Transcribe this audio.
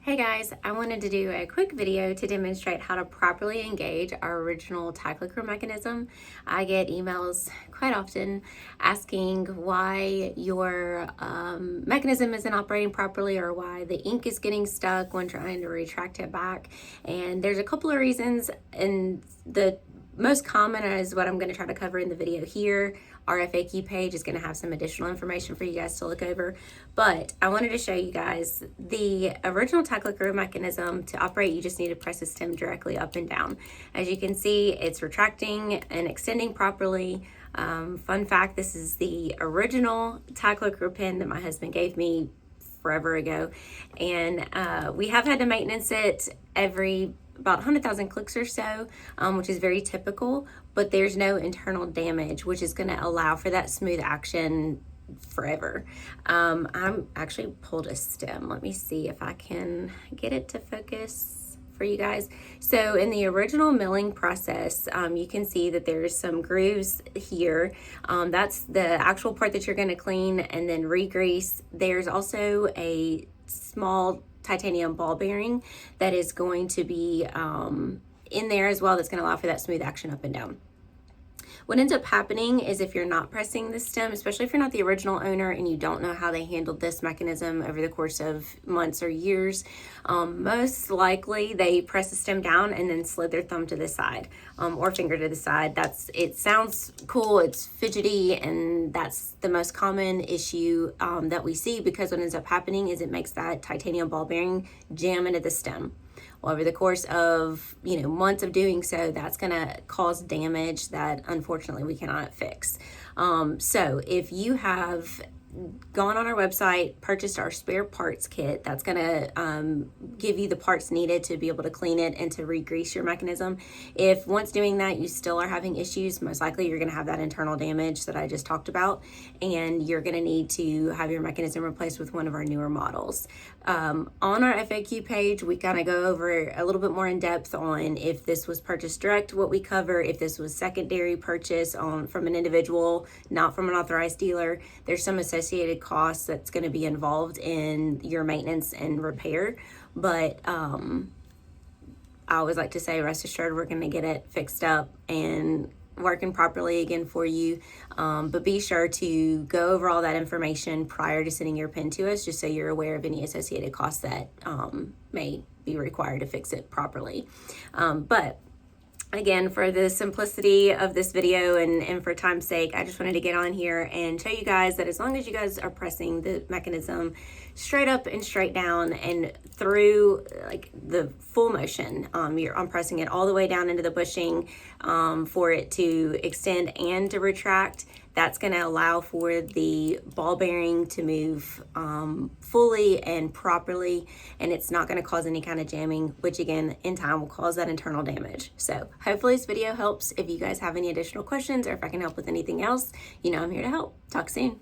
Hey guys, I wanted to do a quick video to demonstrate how to properly engage our original TiClicker mechanism. I get emails quite often asking why your mechanism isn't operating properly or why the ink is getting stuck when trying to retract it back. And there's a couple of reasons, and the most common is what I'm going to try to cover in the video here. Our FAQ page is going to have some additional information for you guys to look over, but I wanted to show you guys the original TiClicker mechanism. To operate, you just need to press the stem directly up and down. As you can see, it's retracting and extending properly. Fun fact, this is the original TiClicker pen that my husband gave me forever ago, and we have had to maintenance it every about 100,000 clicks or so, which is very typical, but there's no internal damage, which is going to allow for that smooth action forever. I'm actually pulled a stem. Let me see if I can get it to focus for you guys. So in the original milling process, you can see that there's some grooves here. That's the actual part that you're going to clean and then re-grease. There's also a small titanium ball bearing that is going to be in there as well, that's going to allow for that smooth action up and down. What ends up happening is if you're not pressing the stem, especially if you're not the original owner and you don't know how they handled this mechanism over the course of months or years, most likely they press the stem down and then slid their thumb to the side or finger to the side. It sounds cool, it's fidgety, and that's the most common issue that we see, because what ends up happening is it makes that titanium ball bearing jam into the stem. Well, over the course of months of doing so, that's going to cause damage that unfortunately we cannot fix. So if you have gone on our website, purchased our spare parts kit, that's going to give you the parts needed to be able to clean it and to re-grease your mechanism. If once doing that you still are having issues, most likely you're going to have that internal damage that I just talked about, and you're going to need to have your mechanism replaced with one of our newer models. On our FAQ page, we kind of go over a little bit more in depth on if this was purchased direct, what we cover, if this was secondary purchase from an individual, not from an authorized dealer. There's some associated costs that's going to be involved in your maintenance and repair, but I always like to say, rest assured, we're going to get it fixed up and working properly again for you. But be sure to go over all that information prior to sending your pen to us, just so you're aware of any associated costs that may be required to fix it properly. But again, for the simplicity of this video and for time's sake, I just wanted to get on here and show you guys that as long as you guys are pressing the mechanism straight up and straight down and through like the full motion, I'm pressing it all the way down into the bushing for it to extend and to retract. That's going to allow for the ball bearing to move fully and properly, and it's not going to cause any kind of jamming, which again in time will cause that internal damage. So hopefully this video helps. If you guys have any additional questions or if I can help with anything else, I'm here to help. Talk soon.